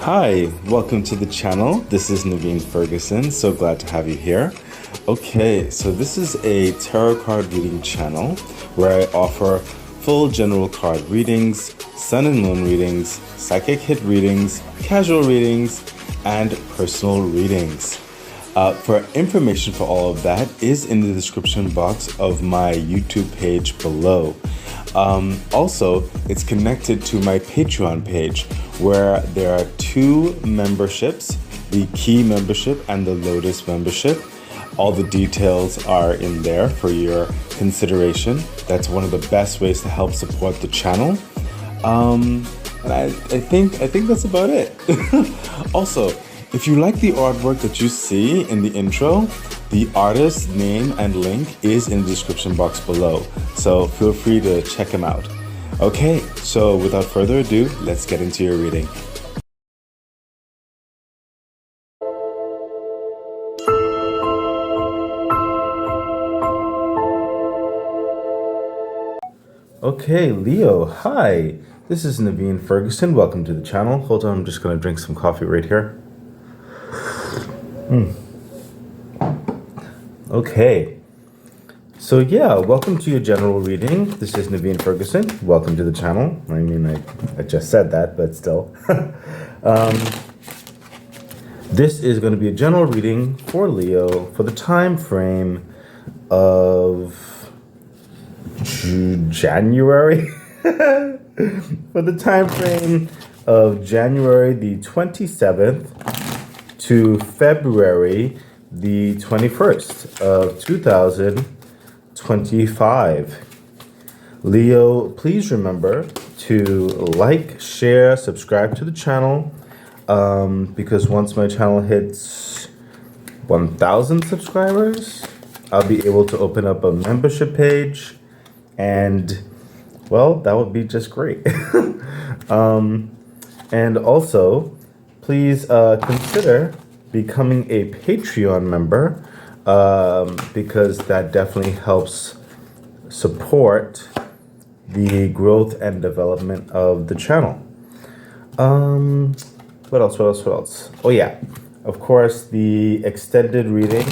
Hi, welcome to the channel. This is Naveen Ferguson. So glad to have you here. Okay, so this is a tarot card reading channel where I offer full general card readings, sun and moon readings, psychic hit readings, casual readings, and personal readings. For information for all of that is in the description box of my YouTube page below. Also, it's connected to my Patreon page where there are two memberships, the Key membership and the Lotus membership. All the details are in there for your consideration. That's one of the best ways to help support the channel. And I think that's about it. Also, if you like the artwork that you see in the intro, the artist's name and link is in the description box below, so feel free to check him out. Okay, so without further ado, let's get into your reading. Okay, Leo, hi. This is Naveen Ferguson. Welcome to the channel. Hold on, I'm just going to drink some coffee right here. Okay, so yeah, welcome to your general reading. This is Naveen Ferguson. Welcome to the channel. I mean, I just said that, but still. This is going to be a general reading for Leo for the time frame of January. For the time frame of January the 27th to February the 21st of 2025. Leo, please remember to like, share, subscribe to the channel, because once my channel hits 1,000 subscribers, I'll be able to open up a membership page, and well, that would be just great. And also, please consider becoming a Patreon member, because that definitely helps support the growth and development of the channel. What else? Oh yeah, of course, the extended reading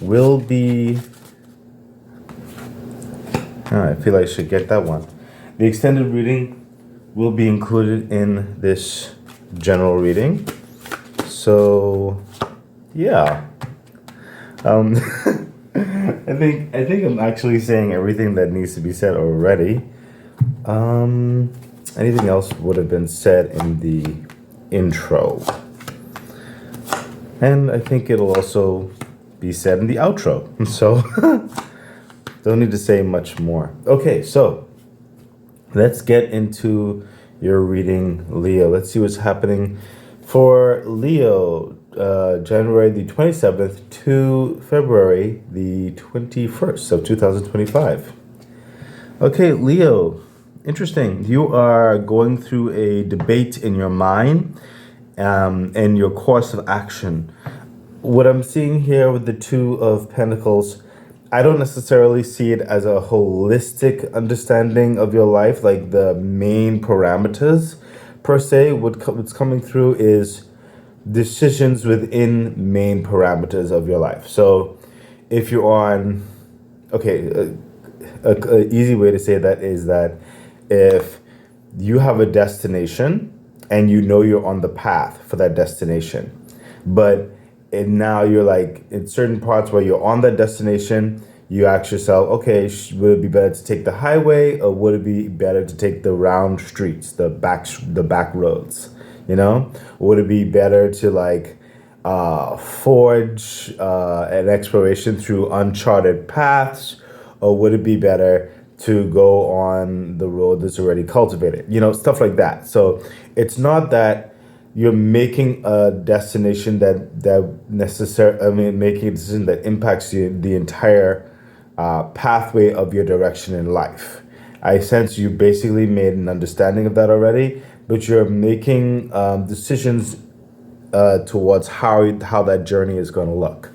will be... I feel like I should get that one. The extended reading will be included in this general reading. So, yeah. I think I'm actually saying everything that needs to be said already. Anything else would have been said in the intro. And I think it'll also be said in the outro. So, don't need to say much more. Okay, so let's get into your reading, Leo. Let's see what's happening for Leo, January the 27th to February the 21st of 2025. Okay, Leo, interesting. You are going through a debate in your mind and your course of action. What I'm seeing here with the Two of Pentacles, I don't necessarily see it as a holistic understanding of your life, like the main parameters per se. What's coming through is decisions within main parameters of your life. So if you're on, okay, a easy way to say that is that if you have a destination and you know you're on the path for that destination, but and now you're like in certain parts where you're on that destination, you ask yourself, okay, would it be better to take the highway or would it be better to take the round streets, the back roads? You know, would it be better to like forge an exploration through uncharted paths, or would it be better to go on the road that's already cultivated? You know, stuff like that. So it's not that you're making a destination making a decision that impacts the entire pathway of your direction in life. I sense you basically made an understanding of that already, but you're making decisions towards how that journey is going to look,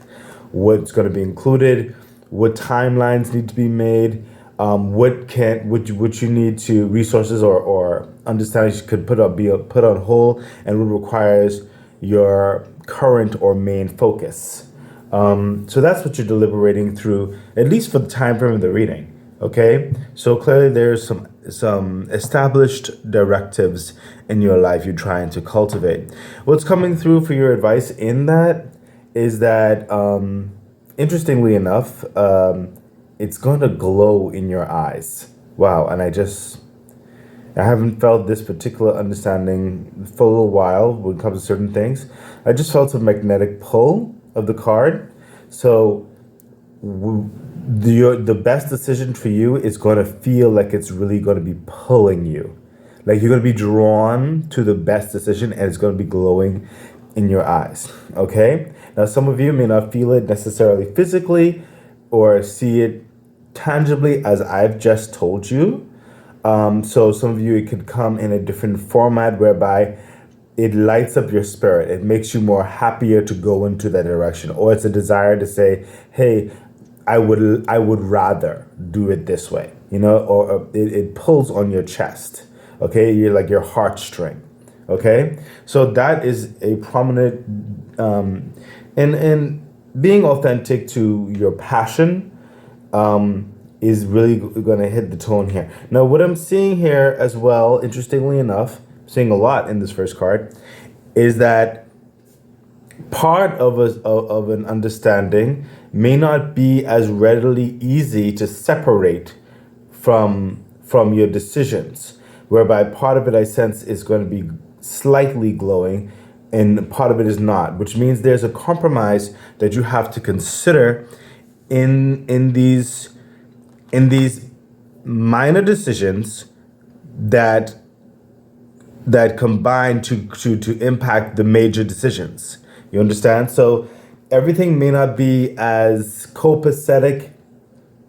what's going to be included, what timelines need to be made, What you need to resources or understandings you could be put on hold, and what requires your current or main focus. So that's what you're deliberating through, at least for the time frame of the reading. Okay, so clearly there's some established directives in your life you're trying to cultivate. What's coming through for your advice in that is that, interestingly enough, it's going to glow in your eyes. Wow, and I haven't felt this particular understanding for a little while when it comes to certain things. I just felt a magnetic pull of the card. So the best decision for you is going to feel like it's really going to be pulling you. Like you're going to be drawn to the best decision, and it's going to be glowing in your eyes. Okay? Now, some of you may not feel it necessarily physically or see it tangibly as I've just told you. So some of you, it could come in a different format whereby it lights up your spirit. It makes you more happier to go into that direction. Or it's a desire to say, hey, I would rather do it this way, or it pulls on your chest. Okay, you're like your heartstring. Okay, so that is a prominent, and being authentic to your passion, is really going to hit the tone here. Now, what I'm seeing here as well, interestingly enough, seeing a lot in this first card, is that part of an understanding may not be as readily easy to separate from your decisions, whereby part of it I sense is going to be slightly glowing and part of it is not, which means there's a compromise that you have to consider in these minor decisions that combine to impact the major decisions. You understand? So everything may not be as copacetic,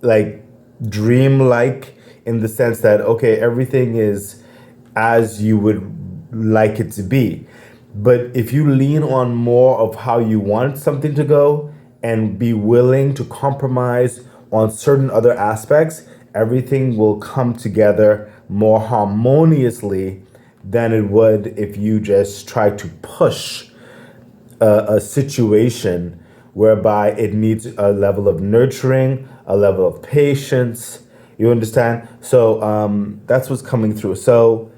like dream-like, in the sense that, okay, everything is as you would like it to be. But if you lean on more of how you want something to go and be willing to compromise on certain other aspects, everything will come together more harmoniously than it would if you just try to push a situation whereby it needs a level of nurturing, a level of patience. You understand? So that's what's coming through. So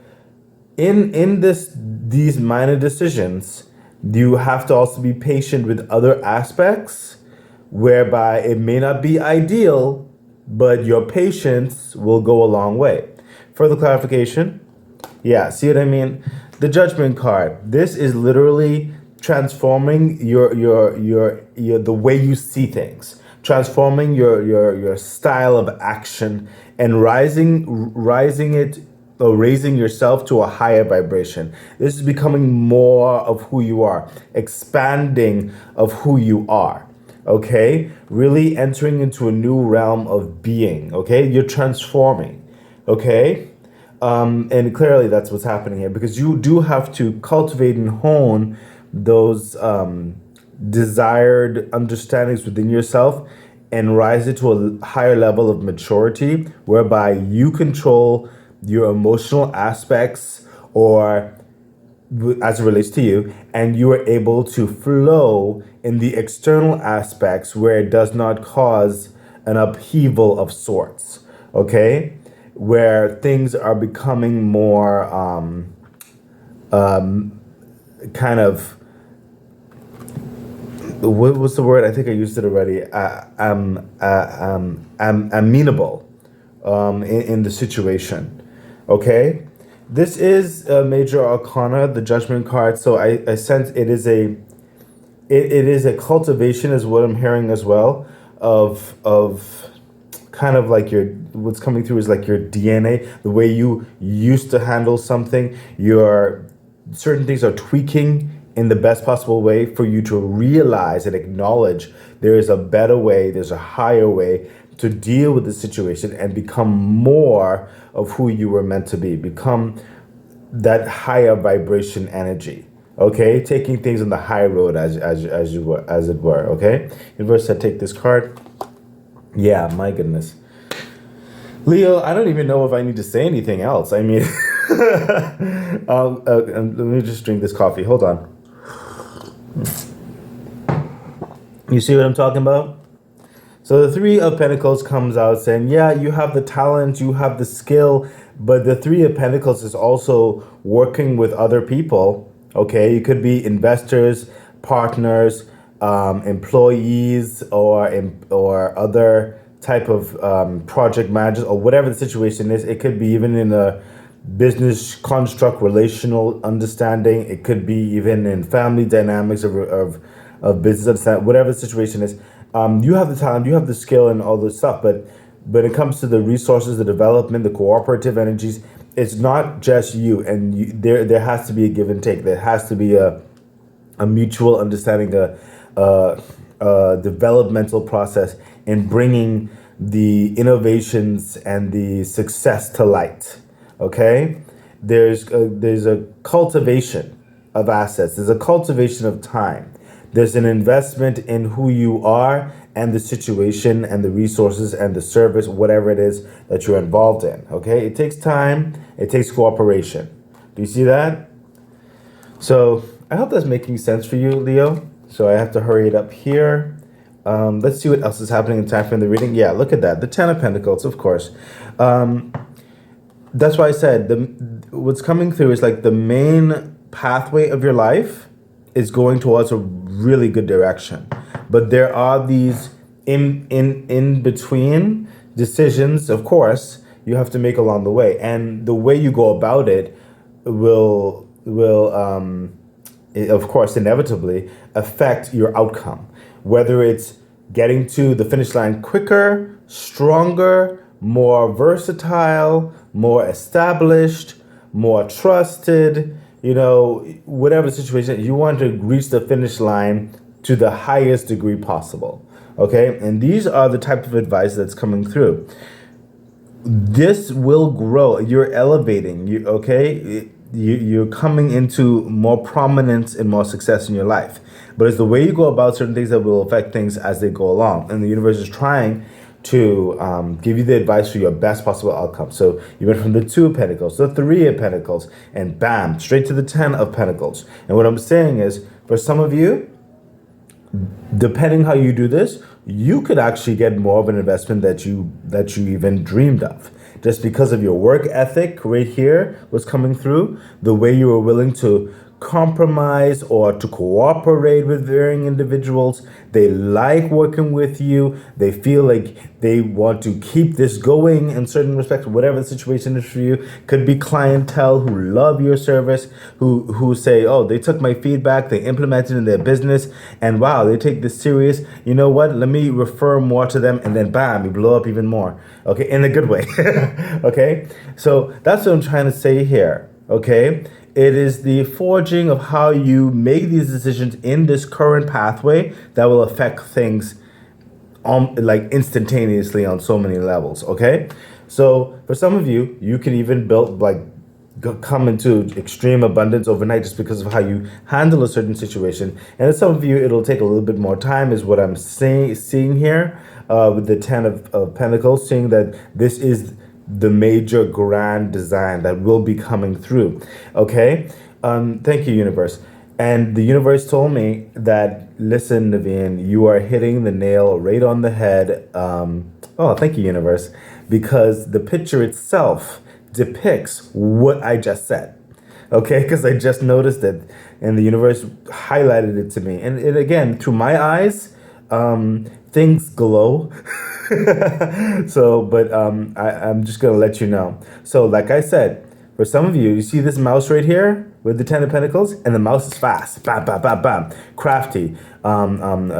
in these minor decisions, you have to also be patient with other aspects whereby it may not be ideal, but your patience will go a long way. Further clarification? Yeah, see what I mean? The Judgment card. This is literally transforming your the way you see things, transforming your style of action, and raising yourself to a higher vibration. This is becoming more of who you are, expanding of who you are. Okay, really entering into a new realm of being. Okay, you're transforming. Okay. And clearly that's what's happening here, because you do have to cultivate and hone those desired understandings within yourself and rise it to a higher level of maturity whereby you control your emotional aspects, or as it relates to you, and you are able to flow in the external aspects where it does not cause an upheaval of sorts. Okay, where things are becoming more kind of, what was the word? I think I used it already. Amenable in the situation. Okay, this is a major arcana, the Judgment card. So I sense it is a cultivation, is what I'm hearing as well, of kind of like what's coming through is like your DNA, the way you used to handle something. Your certain things are tweaking in the best possible way for you to realize and acknowledge there is a better way, there's a higher way to deal with the situation and become more of who you were meant to be, become that higher vibration energy. Okay, taking things on the high road as it were. Okay, Universe said take this card. Yeah, my goodness. Leo, I don't even know if I need to say anything else. I mean, let me just drink this coffee. Hold on. You see what I'm talking about? So the Three of Pentacles comes out saying, yeah, you have the talent, you have the skill, but the Three of Pentacles is also working with other people, okay? You could be investors, partners, employees, or other type of project managers, or whatever the situation is. It could be even in a business construct, relational understanding. It could be even in family dynamics of business understanding, whatever the situation is. You have the talent, you have the skill and all this stuff, but when it comes to the resources, the development, the cooperative energies, it's not just you, and there has to be a give and take. There has to be a mutual understanding, a developmental process in bringing the innovations and the success to light. Okay, there's a cultivation of assets. There's a cultivation of time. There's an investment in who you are and the situation and the resources and the service, whatever it is that you're involved in. Okay, it takes time. It takes cooperation. Do you see that? So I hope that's making sense for you, Leo. So I have to hurry it up here. Let's see what else is happening in time frame the reading. Yeah, look at that. The Ten of Pentacles, of course. That's why I said what's coming through is like the main pathway of your life is going towards a really good direction. But there are these in between decisions, of course, you have to make along the way. And the way you go about it will of course, inevitably affect your outcome. Whether it's getting to the finish line quicker, stronger, more versatile, more established, more trusted, whatever situation, you want to reach the finish line to the highest degree possible. Okay? And these are the type of advice that's coming through. This will grow. You're elevating. You're coming into more prominence and more success in your life. But it's the way you go about certain things that will affect things as they go along. And the universe is trying to give you the advice for your best possible outcome. So you went from the Two of Pentacles, the Three of Pentacles, and bam, straight to the Ten of Pentacles. And what I'm saying is, for some of you, depending how you do this, you could actually get more of an investment that you even dreamed of. Just because of your work ethic right here was coming through, the way you were willing to compromise or to cooperate with varying individuals. They like working with you. They feel like they want to keep this going in certain respects, whatever the situation is for you. Could be clientele who love your service, who say, oh, they took my feedback, they implemented it in their business, and wow, they take this serious. You know what? Let me refer more to them, and then bam, you blow up even more. Okay, in a good way. Okay, so that's what I'm trying to say here. Okay, it is the forging of how you make these decisions in this current pathway that will affect things like instantaneously on so many levels. Okay, so for some of you, you can even come into extreme abundance overnight just because of how you handle a certain situation. And some of you, it'll take a little bit more time, is what I'm seeing here with the Ten of Pentacles, seeing that this is the major grand design that will be coming through. Okay, thank you, universe. And the universe told me that, listen, Naveen, you are hitting the nail right on the head. Oh, thank you, universe, because the picture itself depicts what I just said. Okay, because I just noticed it, and the universe highlighted it to me. And it, again, through my eyes, things glow. So, but I'm just gonna let you know. So, like I said, for some of you, you see this mouse right here with the Ten of Pentacles, and the mouse is fast, bam, bam, bam, bam, crafty,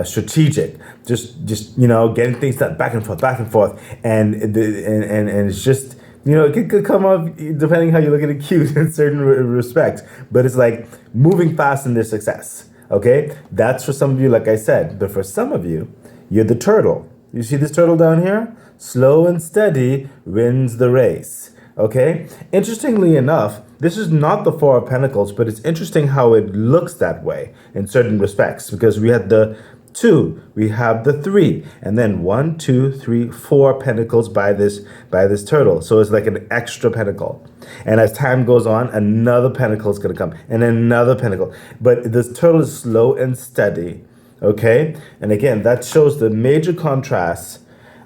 strategic, just getting things done back and forth, and it's just, it could come off, depending how you look at it, cute in certain respects, but it's like moving fast in their success. Okay, that's for some of you, like I said. But for some of you, you're the turtle. You see this turtle down here? Slow and steady wins the race. Okay? Interestingly enough, this is not the Four of Pentacles, but it's interesting how it looks that way in certain respects, because we had the 2, we have the 3, and then 1, 2, 3, 4 pentacles by this turtle. So it's like an extra pentacle. And as time goes on, another pentacle is going to come, and another pentacle. But this turtle is slow and steady, okay? And again, that shows the major contrasts,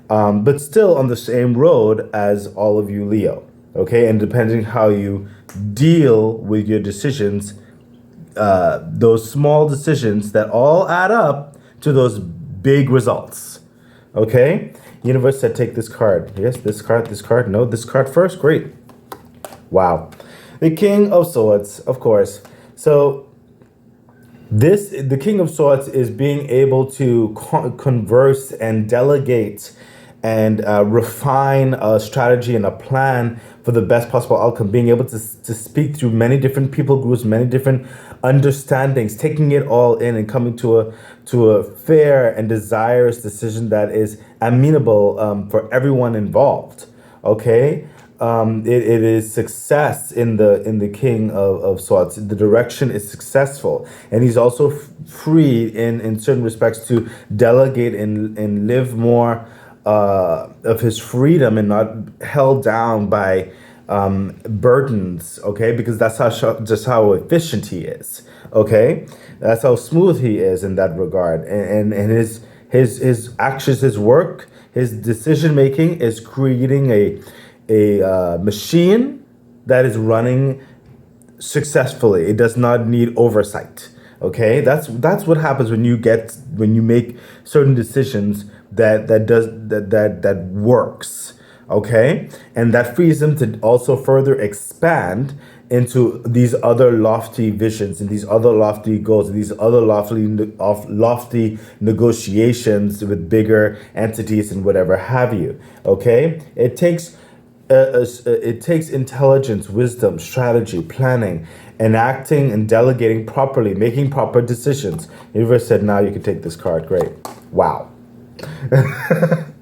but still on the same road as all of you Leo, okay? And depending how you deal with your decisions, those small decisions that all add up to those big results, okay? Universe said take this card. Yes, this card. No, this card first. Great. Wow. The King of Swords, of course. So the King of Swords is being able to converse and delegate and refine a strategy and a plan for the best possible outcome, being able to speak through many different people groups, many different understandings, taking it all in and coming to a fair and desirous decision that is amenable for everyone involved, okay? It is success in the King of Swords. The direction is successful, and he's also free in certain respects to delegate and live more of his freedom and not held down by burdens, okay? Because that's just how efficient he is, okay? That's how smooth he is in that regard, and his actions, his work, his decision making is creating a machine that is running successfully. It does not need oversight. Okay, that's what happens when you make certain decisions that works. Okay, and that frees them to also further expand into these other lofty visions and these other lofty goals and these other lofty negotiations with bigger entities and whatever have you. Okay, it takes intelligence, wisdom, strategy, planning, enacting and delegating properly, making proper decisions. Universe said, now you can take this card. Great. Wow.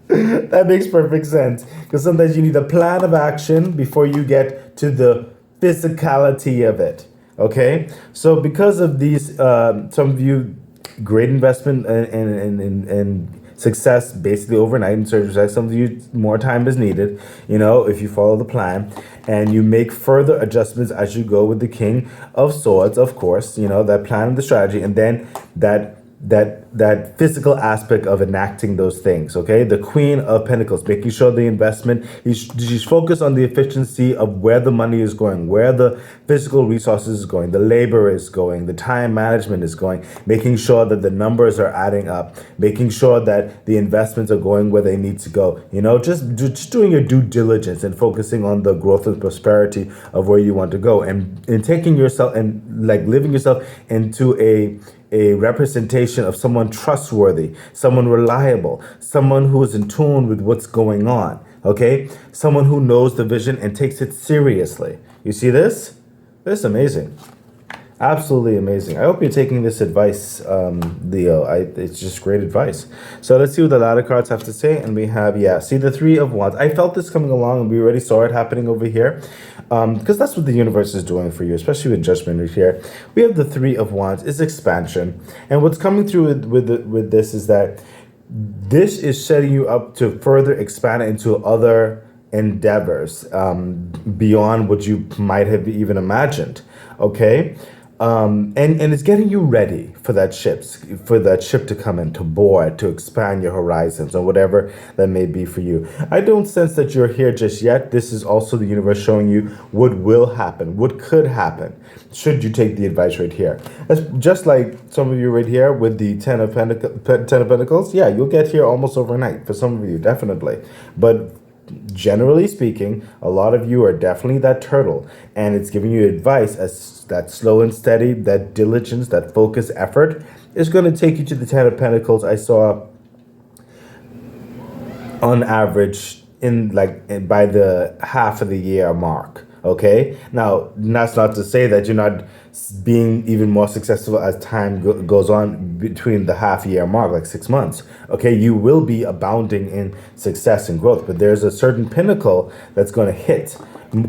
That makes perfect sense. Because sometimes you need a plan of action before you get to the physicality of it. Okay? So because of these, some of you, great investment and success basically overnight in certain respects. Some of you, more time is needed, if you follow the plan and you make further adjustments as you go with the King of Swords, of course, that plan and the strategy, and then that physical aspect of enacting those things, okay? The Queen of Pentacles, making sure the investment, she's focused on the efficiency of where the money is going, where the physical resources is going, the labor is going, the time management is going, making sure that the numbers are adding up, making sure that the investments are going where they need to go, just doing your due diligence and focusing on the growth and prosperity of where you want to go, and taking yourself and like living yourself into a representation of someone trustworthy, someone reliable, someone who is in tune with what's going on, okay? Someone who knows the vision and takes it seriously. You see this? This is amazing. Absolutely amazing. I hope you're taking this advice, Leo. It's just great advice. So let's see what the ladder cards have to say. And we have, see the Three of Wands. I felt this coming along and we already saw it happening over here. Because that's what the universe is doing for you, especially with Judgment right here. We have the Three of Wands. It's expansion. And what's coming through with this is that this is setting you up to further expand into other endeavors beyond what you might have even imagined. Okay? And it's getting you ready for that ship to come in, to board, to expand your horizons or whatever that may be for you. I don't sense that you're here just yet. This is also the universe showing you what will happen, what could happen, should you take the advice right here. That's just like some of you right here with the Ten of Pentacles. Yeah, you'll get here almost overnight for some of you, definitely. But generally speaking, a lot of you are definitely that turtle, and it's giving you advice as that slow and steady, that diligence, that focus effort is going to take you to the Ten of Pentacles. I saw on average by the half of the year mark. Okay, now that's not to say that you're not being even more successful as time goes on between the half-year mark, like 6 months. Okay, you will be abounding in success and growth, but there's a certain pinnacle that's going to hit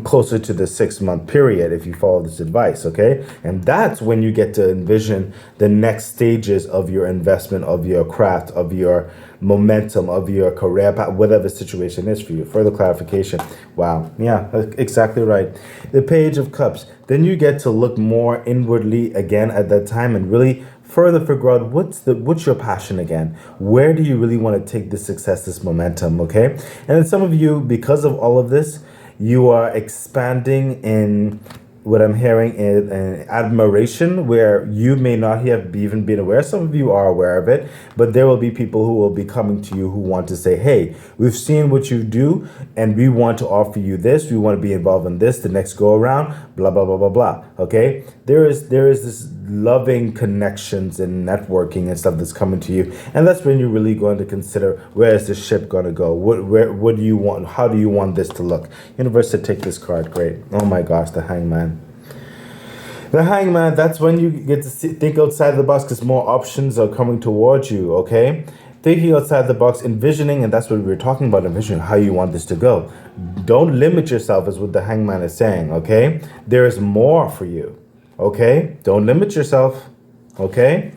closer to the 6-month period if you follow this advice, okay? And that's when you get to envision the next stages of your investment, of your craft, of your momentum, of your career path, whatever the situation is for you. Further clarification. Wow. Yeah, exactly right. The Page of Cups. Then you get to look more inwardly again at that time and really further figure out what's your passion again. Where do you really want to take this success, this momentum, okay? And then some of you, because of all of this, you are expanding in what I'm hearing is an admiration where you may not have even been aware. Some of you are aware of it, but there will be people who will be coming to you who want to say, hey, we've seen what you do and we want to offer you this. We want to be involved in this, the next go around, blah, blah, blah, blah, blah. Okay. There is this loving connections and networking and stuff that's coming to you. And that's when you're really going to consider, where is this ship going to go? What do you want? How do you want this to look? Universe, to take this card. Great. Oh my gosh, the Hangman. The Hangman, that's when you get to think outside the box because more options are coming towards you, okay? Thinking outside the box, envisioning, and that's what we were talking about, envisioning how you want this to go. Don't limit yourself is what the Hangman is saying, okay? There is more for you, okay? Don't limit yourself, okay?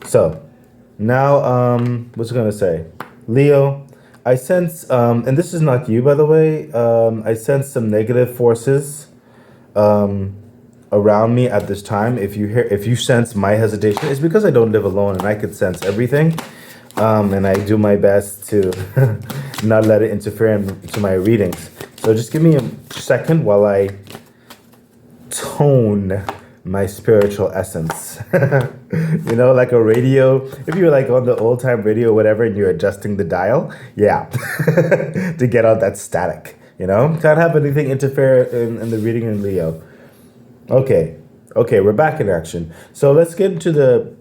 So, now, what's it going to say? Leo, I sense, and this is not you, by the way, I sense some negative forces, around me at this time. If you sense my hesitation, it's because I don't live alone and I could sense everything, and I do my best to not let it interfere into my readings. So just give me a second while I tone my spiritual essence. You know, like a radio, if you're like on the old time radio or whatever and you're adjusting the dial, yeah, to get out that static, you know, can't have anything interfere in the reading in Leo. Okay, we're back in action. So let's get into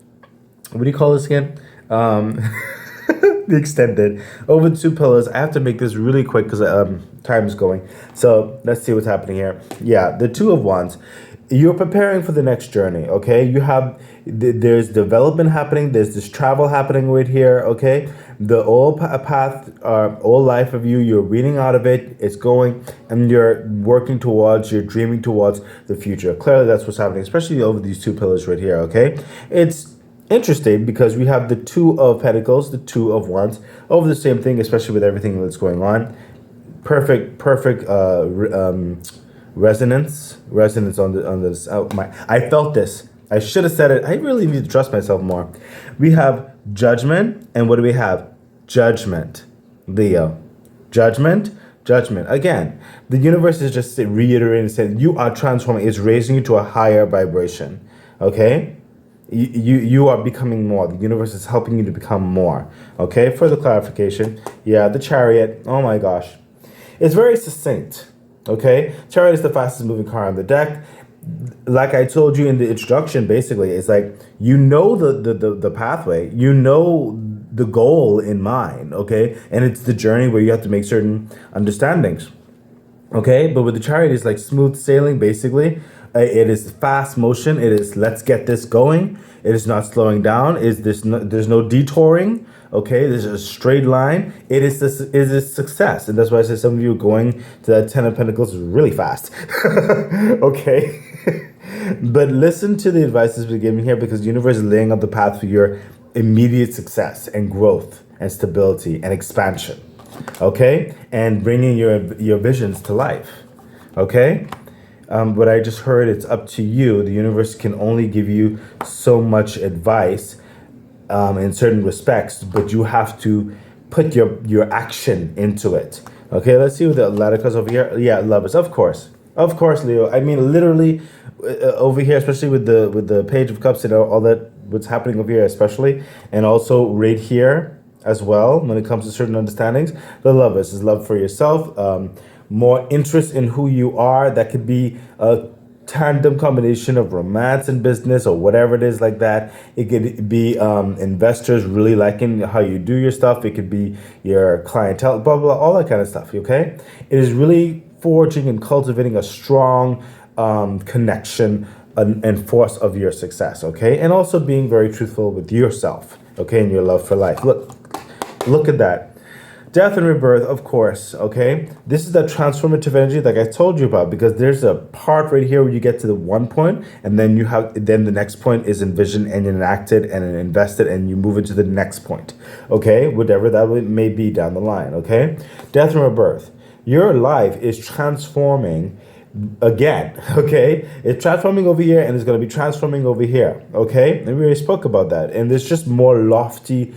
what do you call this again? The extended. Over 2 pillars. I have to make this really quick because time is going. So let's see what's happening here. Yeah, the 2 of Wands. You're preparing for the next journey, okay? You have, there's development happening. There's this travel happening right here, okay? The old path, old life of you're reading out of it, it's going, and you're working towards, you're dreaming towards the future. Clearly, that's what's happening, especially over these 2 pillars right here, okay? It's interesting because we have the 2 of Pentacles, the 2 of Wands, over the same thing, especially with everything that's going on. Perfect, resonance on this. I felt this. I should have said it. I really need to trust myself more. We have Judgment, and what do we have? Judgment, Leo. Judgment. Again, the universe is just reiterating, saying you are transforming. It's raising you to a higher vibration. Okay, you are becoming more. The universe is helping you to become more. Okay. Further clarification. Yeah, the Chariot. Oh my gosh, it's very succinct. Okay, Chariot is the fastest moving card on the deck. Like I told you in the introduction, basically, it's like, you know, the pathway, you know the goal in mind, okay? And it's the journey where you have to make certain understandings, okay? But with the Chariot, it's like smooth sailing, basically. It is fast motion. It is, let's get this going. It is not slowing down. There's no detouring, okay? There's a straight line. It is success. And that's why I said some of you are going to that 10 of Pentacles really fast, okay? But listen to the advice we're giving here, because the universe is laying out the path for your immediate success and growth and stability and expansion, okay? And bringing your visions to life, okay? What I just heard, it's up to you. The universe can only give you so much advice in certain respects, but you have to put your action into it. Okay, let's see what the ladder cards over here. Yeah, Lovers, of course, Leo. I mean, literally over here, especially with the Page of Cups and all that, what's happening over here, especially, and also right here as well. When it comes to certain understandings, the Lovers is love for yourself. More interest in who you are. That could be a tandem combination of romance and business or whatever it is like that. It could be investors really liking how you do your stuff. It could be your clientele, blah, blah, all that kind of stuff, okay? It is really forging and cultivating a strong connection and force of your success, okay? And also being very truthful with yourself, okay, and your love for life. Look at that. Death and rebirth, of course, okay? This is that transformative energy like I told you about, because there's a part right here where you get to the one point, and then then the next point is envisioned and enacted and invested, and you move into the next point, okay? Whatever that may be down the line, okay? Death and rebirth. Your life is transforming again, okay? It's transforming over here, and it's going to be transforming over here, okay? And we already spoke about that. And there's just more lofty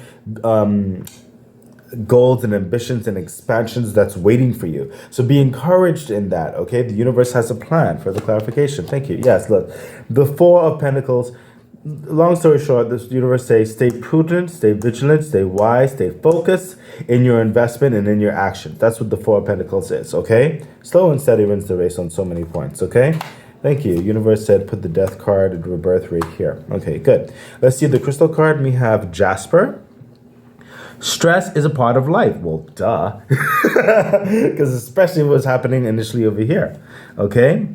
goals and ambitions and expansions that's waiting for you. So be encouraged in that, okay? The universe has a plan. For the clarification, thank you. Yes, look, the Four of Pentacles. Long story short, this universe says stay prudent, stay vigilant, stay wise, stay focused in your investment and in your actions. That's what the Four of Pentacles is, okay? Slow and steady wins the race on so many points, okay? Thank you. Universe said put the Death card and rebirth right here. Okay, good. Let's see the crystal card. We have Jasper. Stress is a part of life. Well, duh. Because especially what's happening initially over here, okay?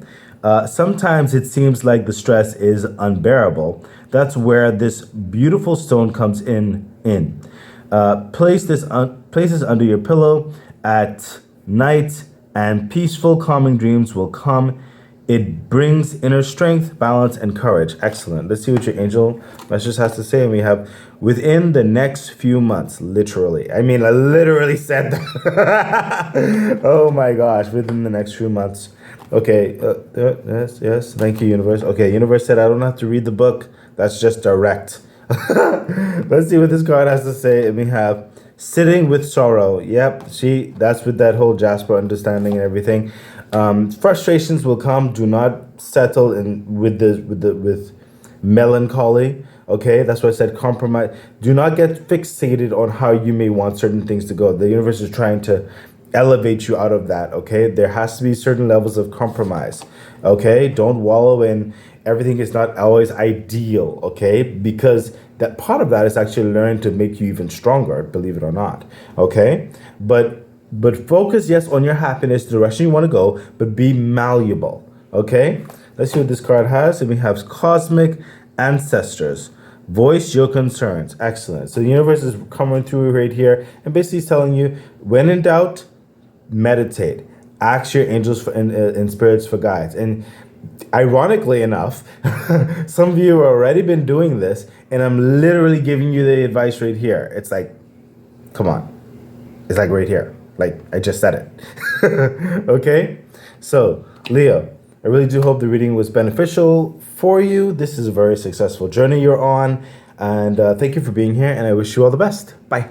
Sometimes it seems like the stress is unbearable. That's where this beautiful stone comes in. Place this under your pillow at night, and peaceful, calming dreams will come. It brings inner strength, balance, and courage. Excellent. Let's see what your angel message has to say. And we have within the next few months, literally. I mean, I literally said that. Oh my gosh, within the next few months. Okay, yes, thank you, universe. Okay, universe said I don't have to read the book. That's just direct. Let's see what this card has to say. And we have sitting with sorrow. Yep, see, that's with that whole Jasper understanding and everything. Frustrations will come. Do not settle in with melancholy. Okay, that's why I said compromise. Do not get fixated on how you may want certain things to go. The universe is trying to elevate you out of that. Okay, there has to be certain levels of compromise. Okay, don't wallow in everything is not always ideal. Okay, because that part of that is actually learning to make you even stronger, believe it or not. Okay, but focus, yes, on your happiness, the direction you want to go, but be malleable. Okay, let's see what this card has. And we have Cosmic Ancestors. Voice your concerns. Excellent. So the universe is coming through right here and basically telling you, when in doubt, meditate. Ask your angels and spirits for guides. And ironically enough, some of you have already been doing this, and I'm literally giving you the advice right here. It's like, come on. It's like right here. Like I just said it. Okay? So, Leo, I really do hope the reading was beneficial for you. This is a very successful journey you're on. And thank you for being here, and I wish you all the best. Bye.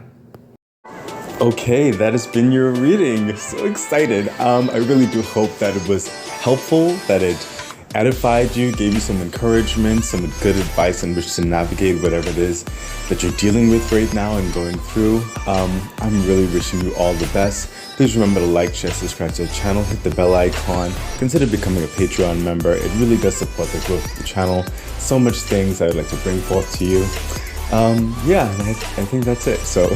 Okay, that has been your reading. So excited. I really do hope that it was helpful, that it edified you, gave you some encouragement, some good advice on which to navigate whatever it is that you're dealing with right now and going through. I'm really wishing you all the best. Please remember to like, share, subscribe to the channel, hit the bell icon, consider becoming a Patreon member. It really does support the growth of the channel. So much things I would like to bring forth to you. Yeah, I think that's it. So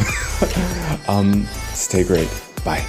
stay great. Bye.